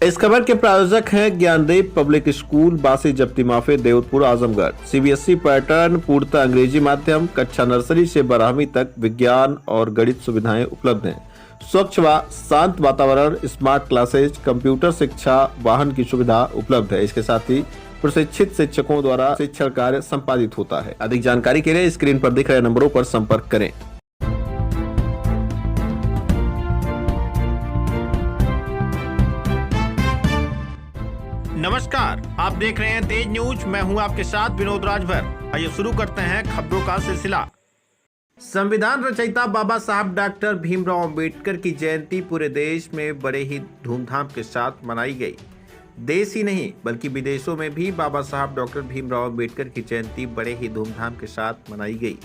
इस खबर के प्रायोजक हैं ज्ञानदीप पब्लिक स्कूल, बासी जप्ती माफी, देवतपुर, आजमगढ़। सीबीएसई पैटर्न, पूर्णतः अंग्रेजी माध्यम, कक्षा नर्सरी से 12वीं तक विज्ञान और गणित सुविधाएं उपलब्ध हैं। स्वच्छ व शांत वातावरण, स्मार्ट क्लासेज, कंप्यूटर शिक्षा, वाहन की सुविधा उपलब्ध है। इसके साथ ही प्रशिक्षित शिक्षकों द्वारा शिक्षण कार्य संपादित होता है। अधिक जानकारी के लिए स्क्रीन पर दिख रहे नंबरों पर संपर्क करें। नमस्कार, आप देख रहे हैं तेज न्यूज। मैं हूं आपके साथ विनोद राजभर। आइए शुरू करते हैं खबरों का सिलसिला। संविधान रचयिता बाबा साहब डॉक्टर भीमराव अंबेडकर की जयंती पूरे देश में बड़े ही धूमधाम के साथ मनाई गई। देश ही नहीं बल्कि विदेशों में भी बाबा साहब डॉक्टर भीमराव अंबेडकर की जयंती बड़े ही धूमधाम के साथ मनाई गई।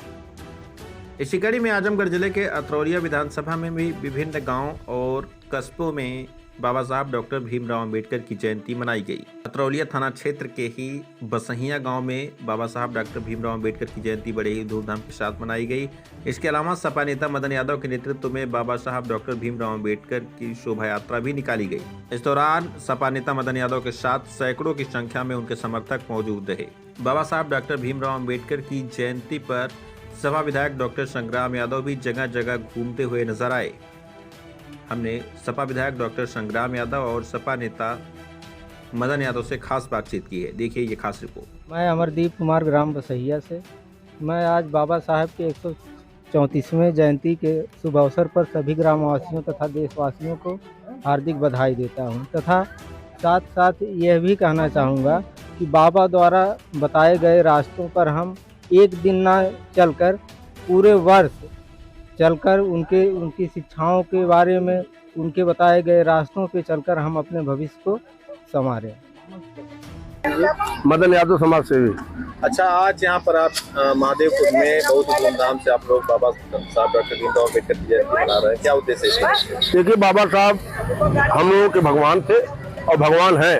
इसी कड़ी में आजमगढ़ जिले के अतरौलिया विधानसभा में भी विभिन्न गाँव और कस्बों में बाबा साहब डॉक्टर भीमराव अंबेडकर की जयंती मनाई गई। अतरौलिया थाना क्षेत्र के ही बसहिया गांव में बाबा साहब डॉक्टर भीमराव अंबेडकर की जयंती बड़े ही धूमधाम के साथ मनाई गई। इसके अलावा सपा नेता मदन यादव के नेतृत्व में बाबा साहब डॉक्टर भीमराव अंबेडकर की शोभा यात्रा भी निकाली गई। इस दौरान सपा नेता मदन यादव के साथ सैकड़ों की संख्या में उनके समर्थक मौजूद रहे। बाबा साहब डॉक्टर भीमराव अंबेडकर की जयंती पर सपा विधायक डॉक्टर संग्राम यादव भी जगह जगह घूमते हुए नजर आए। हमने सपा विधायक डॉक्टर संग्राम यादव और सपा नेता मदन यादव से खास बातचीत की है। देखिए ये खास रिपोर्ट। मैं अमरदीप कुमार ग्राम बसहिया से। मैं आज बाबा साहब के 134वें जयंती के शुभ अवसर पर सभी ग्रामवासियों तथा देशवासियों को हार्दिक बधाई देता हूं तथा साथ साथ यह भी कहना चाहूँगा कि बाबा द्वारा बताए गए रास्तों पर हम एक दिन न चलकर पूरे वर्ष चलकर उनकी शिक्षाओं के बारे में, उनके बताए गए रास्तों पे चलकर हम अपने भविष्य को संवारें। मदन यादव समाज सेवी। अच्छा, आज यहाँ पर आप महादेवपुर में बहुत धूमधाम से आप लोग बाबा साहब डॉक्टर भीमराव अंबेडकर की जयंती मना रहे हैं, क्या उद्देश्य है? देखिए, बाबा साहब हम लोगों के भगवान थे और भगवान हैं।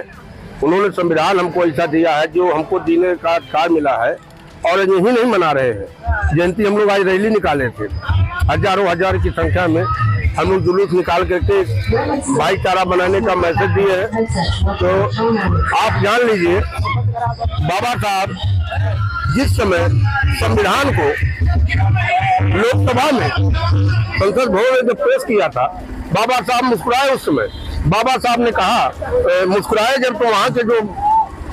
उन्होंने संविधान हमको ऐसा दिया है जो हमको जीने का अधिकार मिला है और यही नहीं मना रहे हैं। जयंती हम लोग आज रैली निकाले थे, हजारों हजार की संख्या में हम लोग जुलूस निकाल करके भाईचारा बनाने का मैसेज दिए हैं। तो आप जान लीजिए, बाबा साहब जिस समय संविधान को लोकसभा में संसद भवन में जब पेश किया था, बाबा साहब मुस्कुराए। उस समय बाबा साहब ने कहा, मुस्कुराए जब, तो वहाँ के जो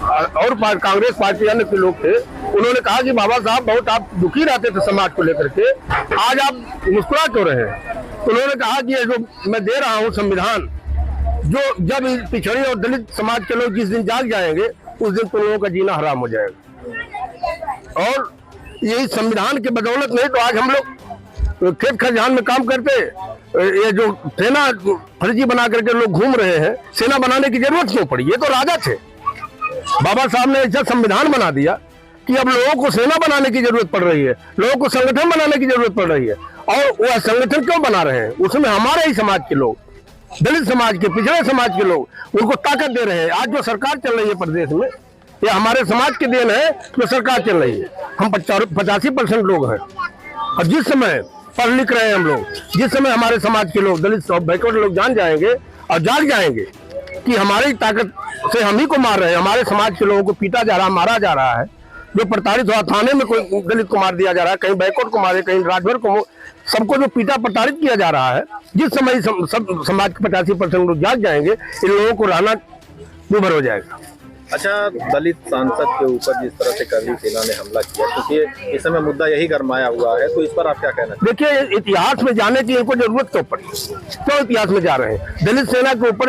और कांग्रेस पार्टी अन्य के लोग थे, उन्होंने कहा कि बाबा साहब बहुत आप दुखी रहते थे समाज को लेकर के, आज आप मुस्कुरा क्यों रहे हैं? तो उन्होंने कहा कि ये जो मैं दे रहा हूँ संविधान, जो जब पिछड़े और दलित समाज के लोग जिस दिन जाग जाएंगे उस दिन तो लोगों का जीना हराम हो जाएगा। और यही संविधान के बदौलत नहीं तो आज हम लोग खेत खलिहान में काम करते, ये जो सेना फर्जी बना करके लोग घूम रहे हैं, सेना बनाने की जरूरत क्यों पड़ी? ये तो राजा थे। बाबा साहब ने ऐसा संविधान बना दिया कि अब लोगों को सेना बनाने की जरूरत पड़ रही है, लोगों को संगठन बनाने की जरूरत पड़ रही है। और वह संगठन क्यों बना रहे हैं? उसमें हमारे ही समाज के लोग, दलित समाज के, पिछड़े समाज के लोग उनको ताकत दे रहे हैं। आज जो सरकार चल रही है प्रदेश में, ये हमारे समाज के देन है जो सरकार चल रही है। हम 85% लोग हैं और जिस समय पढ़ लिख रहे हैं हम लोग, जिस समय हमारे समाज के लोग, दलित और बैकवर्ड लोग जान जाएंगे और जाग जाएंगे कि हमारी ताकत से हम ही को मार रहे हैं, हमारे समाज के लोगों को पीटा जा रहा, मारा जा रहा है, जो प्रताड़ित हुआ, थाने में कोई दलित को मार दिया जा रहा है, कहीं बैकवर्ड को मारे, कहीं राजभर को, सबको जो पीटा प्रताड़ित किया जा रहा है। जिस समय सब समाज के 85% लोग जाग जाएंगे, इन लोगों को रहना दूभर हो जाएगा। अच्छा, दलित सांसद के ऊपर जिस तरह से करली सेना ने हमला किया, क्योंकि इस समय मुद्दा यही गरमाया हुआ है, तो इस पर आप क्या कहना चाहिए? देखिए, इतिहास में जाने की इनको जरूरत क्यों पड़ी? क्यों इतिहास में जा रहे हैं? दलित सेना के ऊपर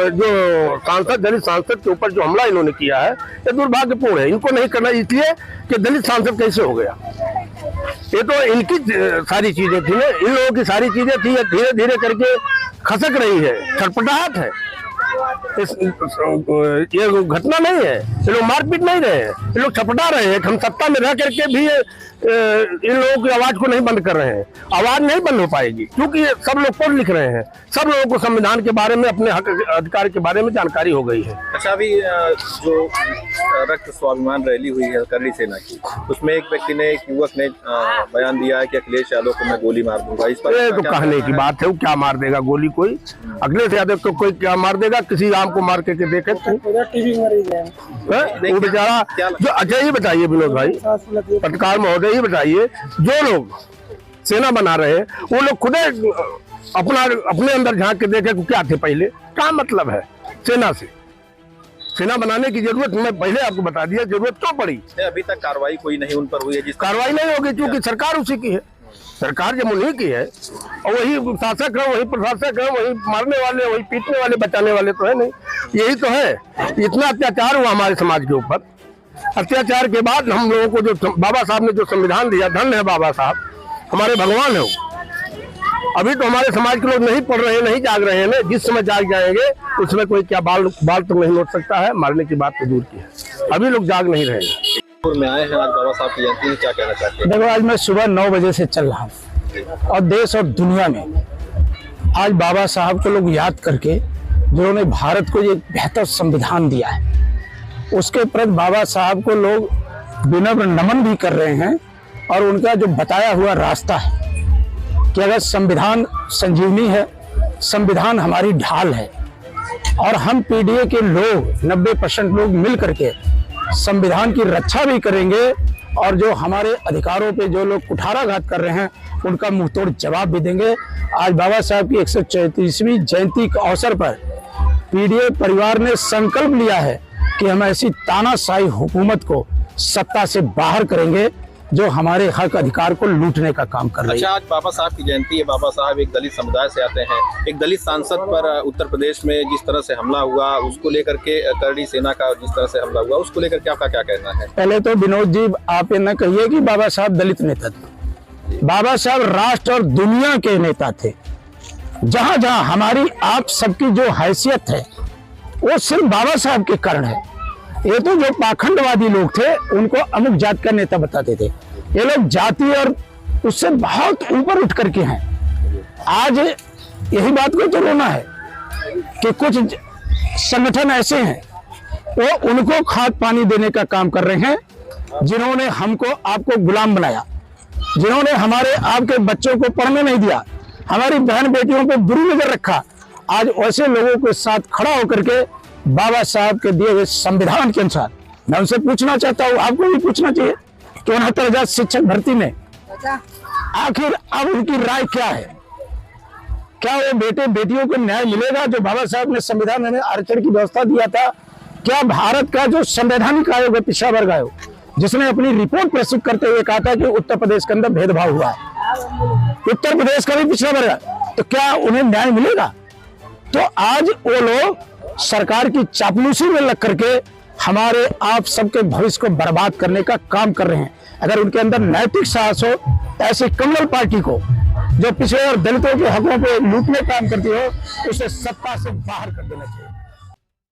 जो सांसद, दलित सांसद के ऊपर जो हमला इन्होंने किया है, ये दुर्भाग्यपूर्ण है। इनको नहीं करना, इसलिए कि दलित सांसद कैसे हो गया? ये तो इनकी सारी चीजें थी ना, इन लोगों की सारी चीजें थी, धीरे धीरे करके खसक रही है, छटपटाहट है। ये घटना नहीं है, ये लोग मारपीट नहीं रहे हैं, ये लोग छपटा रहे हैं। हम सत्ता में रह करके भी इन लोगों की आवाज को नहीं बंद कर रहे हैं। आवाज नहीं बंद हो पाएगी क्योंकि सब लोग पढ़ लिख रहे हैं, सब लोगों को संविधान के बारे में, अपने हक अधिकार के बारे में जानकारी हो गई है। अच्छा, अभी जो रक्त स्वाभिमान रैली हुई है करली सेना की, उसमें एक व्यक्ति ने, एक युवक ने बयान दिया है कि अखिलेश यादव को मैं गोली मार दूंगा। इस पर तो कहने की बात है, वो क्या मार देगा गोली? कोई अखिलेश यादव को कोई क्या मार देगा? किसी राम को मार के देखे तो वो बेचारा जो, अच्छा ये बताइए विनोद भाई, पत्रकार महोदय ये बताइए, जो लोग सेना बना रहे हैं वो लोग खुद अपने अंदर झांक के देखे क्या थे पहले, क्या मतलब है सेना से। सेना बनाने की जरूरत, मैं पहले आपको बता दिया, जरूरत क्यों पड़ी। अभी तक कार्रवाई कोई नहीं उन पर हुई है, जिस कार्रवाई नहीं होगी क्योंकि सरकार उसी की है, सरकार जब उन्हीं की है और वही शासक है, वही प्रशासक है, वही मारने वाले, वही पीटने वाले, बचाने वाले तो है नहीं। यही तो है, इतना अत्याचार हुआ हमारे समाज के ऊपर। अत्याचार के बाद हम लोगों को जो बाबा साहब ने जो संविधान दिया, धन्य है बाबा साहब, हमारे भगवान है वो। अभी तो हमारे समाज के लोग नहीं पढ़ रहे हैं, नहीं जाग रहे हैं ना, जिस समय जाग जाएंगे उसमें कोई क्या बाल तो नहीं लौट सकता है, मारने की बात तो दूर की है। अभी लोग जाग नहीं रहे हैं। में आए हैं आज बाबा साहब की जयंती, क्या कहना चाहते हैं? देखो, आज मैं सुबह 9 बजे से चल रहा हूँ और देश और दुनिया में आज बाबा साहब को लोग याद करके, जिन्होंने भारत को एक बेहतर संविधान दिया है, उसके प्रति बाबा साहब को लोग विनम्र नमन भी कर रहे हैं। और उनका जो बताया हुआ रास्ता है कि अगर संविधान संजीवनी है, संविधान हमारी ढाल है और हम पीडीए के लोग 90% लोग मिल करके संविधान की रक्षा भी करेंगे और जो हमारे अधिकारों पे जो लोग कुठाराघात कर रहे हैं उनका मुंहतोड़ जवाब भी देंगे। आज बाबा साहब की 134वीं जयंती के अवसर पर पीडीए परिवार ने संकल्प लिया है कि हम ऐसी तानाशाही हुकूमत को सत्ता से बाहर करेंगे जो हमारे हक अधिकार को लूटने का काम कर रही है। अच्छा, आज बाबा साहब की जयंती है, बाबा साहब एक दलित समुदाय से आते हैं, एक दलित सांसद पर उत्तर प्रदेश में जिस तरह से हमला हुआ उसको लेकर के, करड़ी सेना का जिस तरह से हमला हुआ उसको लेकर के आपका क्या कहना है? पहले तो विनोद जी, आप ये न कहिए कि बाबा साहब दलित नेता थे। बाबा साहब राष्ट्र और दुनिया के नेता थे। जहां जहां हमारी आप सबकी जो हैसियत है वो सिर्फ बाबा साहब के कारण है। ये तो जो पाखंडवादी लोग थे उनको अमुक जात का नेता बताते थे, ये लोग जाति और उससे बहुत ऊपर उठ करके हैं। आज यही बात को तो रोना है कि कुछ संगठन ऐसे हैं वो उनको खाद पानी देने का काम कर रहे हैं, जिन्होंने हमको आपको गुलाम बनाया, जिन्होंने हमारे आपके बच्चों को पढ़ने नहीं दिया, हमारी बहन बेटियों पे बुरी नजर रखा। आज वैसे लोगों के साथ खड़ा होकर के बाबा साहब के दिए हुए संविधान के अनुसार मैं उनसे पूछना चाहता हूँ, आपको भी पूछना चाहिए कि 69,000 शिक्षक भर्ती में आखिर अब उनकी राय क्या है? क्या वो बेटे बेटियों को न्याय मिलेगा जो बाबा साहब ने संविधान में आरक्षण की व्यवस्था दिया था? क्या भारत का जो संवैधानिक आयोग है, पिछड़ा वर्ग आयोग, जिसने अपनी रिपोर्ट प्रस्तुत करते हुए कहा था कि उत्तर प्रदेश के अंदर भेदभाव हुआ है, उत्तर प्रदेश का भी पिछड़ा वर्ग है, तो क्या उन्हें न्याय मिलेगा? तो आज वो लोग सरकार की चापलूसी में लग करके हमारे आप सबके भविष्य को बर्बाद करने का काम कर रहे हैं। अगर उनके अंदर नैतिक साहस हो, ऐसी कम्युनल पार्टी को जो पिछड़े और दलितों के हकों पे लूटने काम करती हो, उसे सत्ता से बाहर कर देना चाहिए।